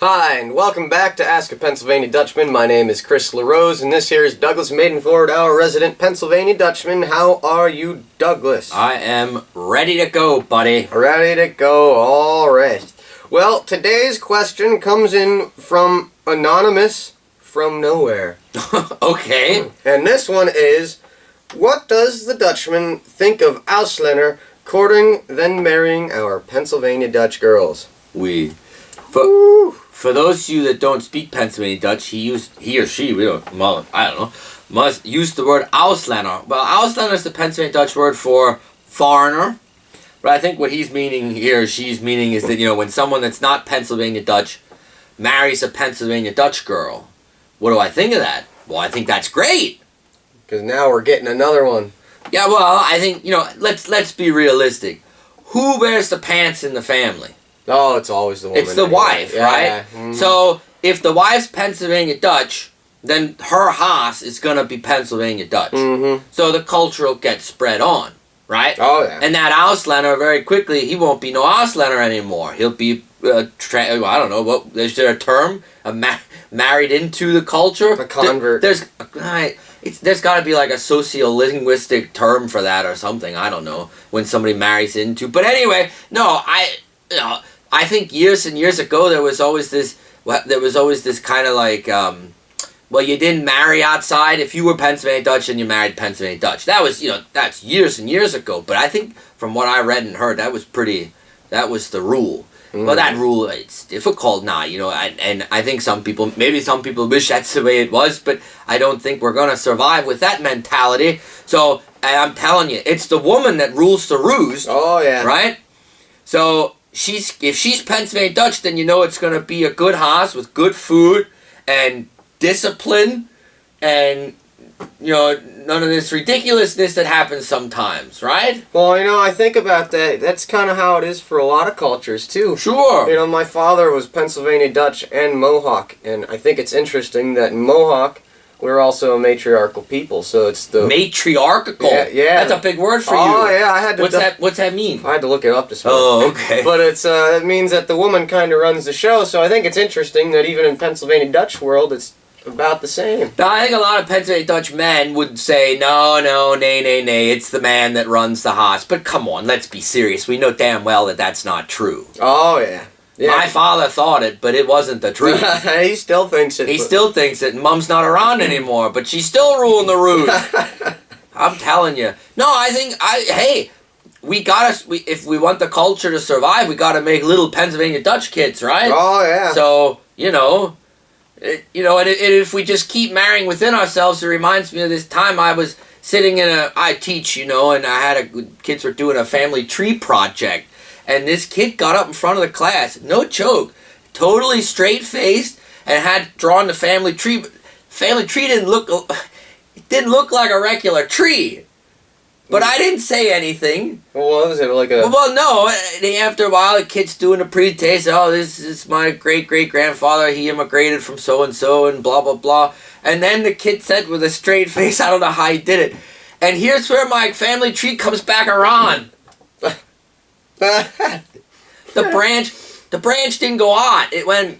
Hi, and welcome back to Ask a Pennsylvania Dutchman. My name is Chris LaRose, and this here is Douglas Maidenford, our resident Pennsylvania Dutchman. How are you, Douglas? I am ready to go, buddy. Ready to go, all right. Well, today's question comes in from Anonymous from Nowhere. Okay. And this one is, what does the Dutchman think of Ausländer courting, then marrying our Pennsylvania Dutch girls? For those of you that don't speak Pennsylvania Dutch, he or she, must use the word Ausländer. Well, Ausländer is the Pennsylvania Dutch word for foreigner. But I think what he's meaning here, she's meaning, is that, when someone that's not Pennsylvania Dutch marries a Pennsylvania Dutch girl, what do I think of that? Well, I think that's great. Because now we're getting another one. Yeah, well, I think, let's be realistic. Who wears the pants in the family? Oh, it's always the woman. It's the wife, yeah, right? Yeah. Mm-hmm. So, if the wife's Pennsylvania Dutch, then her Haas is going to be Pennsylvania Dutch. Mm-hmm. So the culture will get spread on, right? Oh, yeah. And that Ausländer, very quickly, he won't be no Ausländer anymore. He'll be, I don't know, is there a term? Married into the culture? A convert. There's got to be like a sociolinguistic term for that or something. I don't know. When somebody marries into. But anyway, no, I think years and years ago there was always this kind of like, you didn't marry outside if you were Pennsylvania Dutch and you married Pennsylvania Dutch. That was, that's years and years ago. But I think from what I read and heard, that was the rule. Mm. Well, that rule, it's difficult now, and I think maybe some people wish that's the way it was, but I don't think we're going to survive with that mentality. So, I'm telling you, it's the woman that rules the roost. Oh, yeah. Right? So, if she's Pennsylvania Dutch, then it's going to be a good house with good food and discipline and, none of this ridiculousness that happens sometimes, right? Well, I think about that. That's kind of how it is for a lot of cultures, too. Sure. My father was Pennsylvania Dutch and Mohawk, and I think it's interesting that in Mohawk, we're also a matriarchal people, so it's the... Matriarchal? Yeah. That's a big word for you. Oh, yeah, I had to... What's that mean? I had to look it up this morning. Oh, okay. But it means that the woman kind of runs the show, so I think it's interesting that even in Pennsylvania Dutch world, it's about the same. Now, I think a lot of Pennsylvania Dutch men would say, no, nay, it's the man that runs the house. But come on, let's be serious. We know damn well that that's not true. Oh, yeah. My father thought it, but it wasn't the truth. He still thinks it. He still thinks it, and Mom's not around anymore, but she's still ruling the roost. I'm telling you. No, I think, if we want the culture to survive, we gotta make little Pennsylvania Dutch kids, right? Oh, yeah. So, and if we just keep marrying within ourselves, it reminds me of this time I was sitting I teach, and kids were doing a family tree project. And this kid got up in front of the class, no joke, totally straight-faced, and had drawn the family tree. But family tree didn't look like a regular tree. But I didn't say anything. Well, what was it, like a... Well, no, and after a while, the kid's doing a presentation. Oh, this is my great-great-grandfather. He immigrated from so-and-so and blah, blah, blah. And then the kid said with a straight face, I don't know how he did it, and here's where my family tree comes back around. The branch didn't go on. It went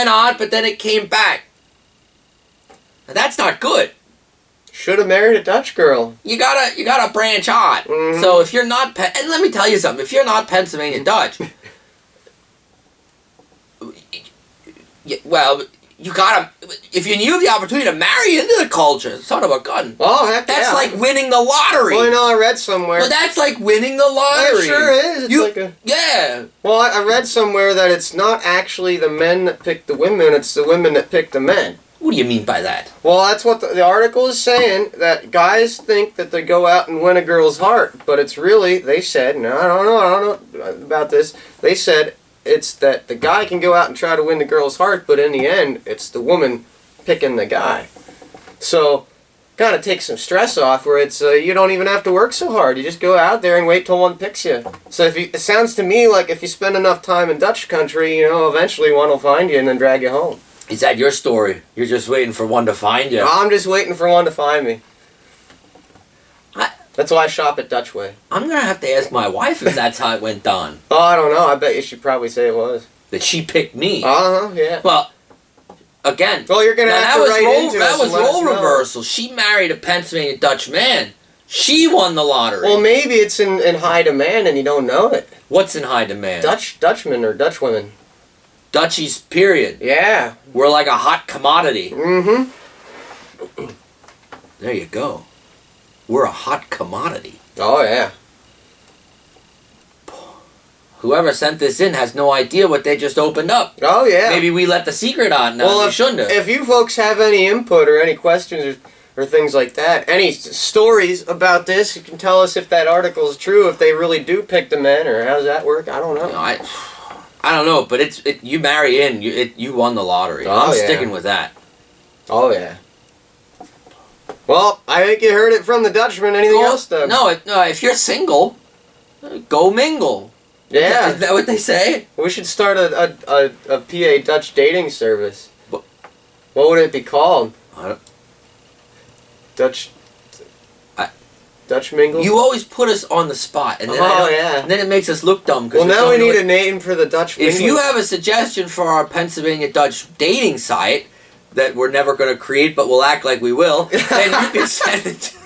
on, but then it came back. Now, that's not good. Should have married a Dutch girl. You gotta branch on. Mm-hmm. So if you're not, and let me tell you something. If you're not Pennsylvania Dutch, well, you gotta. If you knew the opportunity to marry into the culture, son of a gun. Oh, heck that's yeah. like winning the lottery. Well, I read somewhere. Well, that's like winning the lottery. It sure is. Yeah. Well, I read somewhere that it's not actually the men that pick the women; it's the women that pick the men. What do you mean by that? Well, that's what the article is saying, that guys think that they go out and win a girl's heart, but it's really, they said, and I don't know about this, they said it's that the guy can go out and try to win the girl's heart, but in the end, it's the woman picking the guy. So, kind of takes some stress off, where it's, you don't even have to work so hard, you just go out there and wait till one picks you. So it sounds to me like if you spend enough time in Dutch country, eventually one will find you and then drag you home. Is that your story? You're just waiting for one to find you? I'm just waiting for one to find me. That's why I shop at Dutch Way. I'm going to have to ask my wife if that's how it went down. Oh, I don't know. I bet you should probably say it was. that she picked me. Yeah. Well, again. Well, you're gonna have to write into that us was and let us role know. reversal. She married a Pennsylvania Dutch man. She won the lottery. Well, maybe it's in high demand and you don't know it. What's in high demand? Dutchmen or Dutch women. Dutchies, period. Yeah. We're like a hot commodity. Mm-hmm. There you go. We're a hot commodity. Oh, yeah. Whoever sent this in has no idea what they just opened up. Oh, yeah. Maybe we let the secret out now. Well, We shouldn't have. if you folks have any input or any questions or things like that, any stories about this, you can tell us if that article is true, if they really do pick the men, or how does that work? I don't know. I don't know, but you marry in, you won the lottery. Oh, I'm yeah. sticking with that. Oh, yeah. Well, I think you heard it from the Dutchman. Anything else, Doug? No, if you're single, go mingle. Yeah. Is that what they say? We should start a PA Dutch dating service. What? What would it be called? I don't, Dutch mingle? you always put us on the spot, and then, yeah. and then it makes us look dumb. Well, now we need a name for the Dutch mingle. If you have a suggestion for our Pennsylvania Dutch dating site that we're never going to create, but we'll act like we will, then you can send it to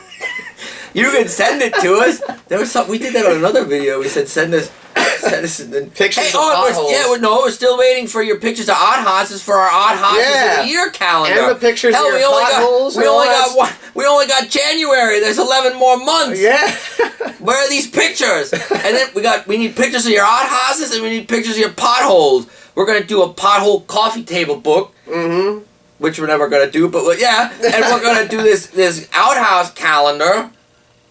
you can send it to us. There was something we did that on another video. We said send us pictures of potholes. We're still waiting for your pictures of odd houses for our odd houses of the year calendar. And the pictures of your potholes. We only got January. There's 11 more months. Yeah. Where are these pictures? And then we need pictures of your odd houses and we need pictures of your potholes. We're gonna do a pothole coffee table book. Mm-hmm. Which we're never gonna do, but yeah. And we're gonna do this outhouse calendar.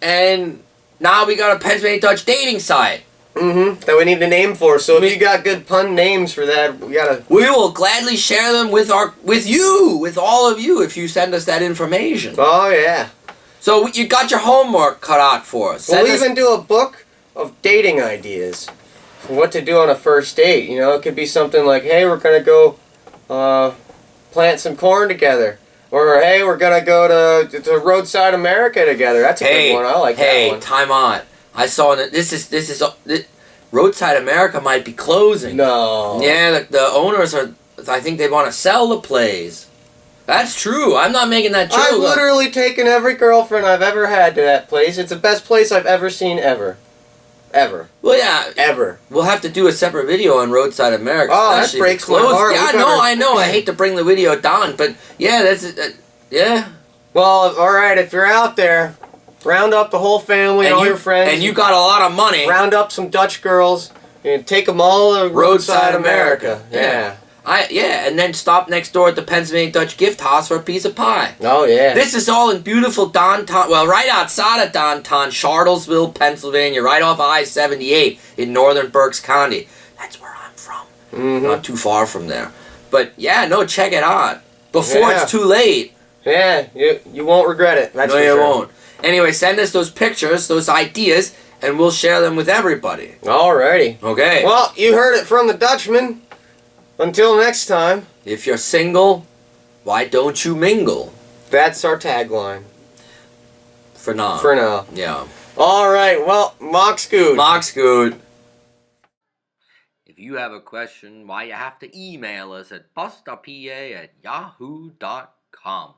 And now we got a Pennsylvania Dutch dating site. Mm-hmm. That we need a name for. So if you got good pun names for that, we gotta. We will gladly share them with all of you, if you send us that information. Oh yeah. So you got your homework cut out for us. We'll even do a book of dating ideas for what to do on a first date. You know, it could be something like, "Hey, we're gonna go plant some corn together." Or, hey, we're going to go to Roadside America together. That's a good one. I like that one. Hey, time out. I saw that this Roadside America might be closing. No. Yeah, the owners are, I think they want to sell the place. That's true. I'm not making that true. I've literally taken every girlfriend I've ever had to that place. It's the best place I've ever seen ever. Ever. Well, yeah. Ever. We'll have to do a separate video on Roadside America. Oh, that breaks my heart. Yeah, I know. I hate to bring the video down, but yeah, yeah. Well, all right, if you're out there, round up the whole family and all your friends. And you got a lot of money. Round up some Dutch girls and take them all to Roadside America. Yeah. And then stop next door at the Pennsylvania Dutch gift house for a piece of pie. Oh, yeah. This is all in beautiful downtown, well, right outside of downtown, Charlottesville, Pennsylvania, right off I-78 in northern Berks County. That's where I'm from. Mm-hmm. Not too far from there. But, yeah, no, check it out. Before it's too late. Yeah, you won't regret it. That's no, for you sure. won't. Anyway, send us those pictures, those ideas, and we'll share them with everybody. Alrighty. Okay. Well, you heard it from the Dutchman. Until next time. If you're single, why don't you mingle? That's our tagline. For now. For now. Yeah. Alright, well, Mock's good. Mock's good. If you have a question, why you have to email us at bustapa@yahoo.com.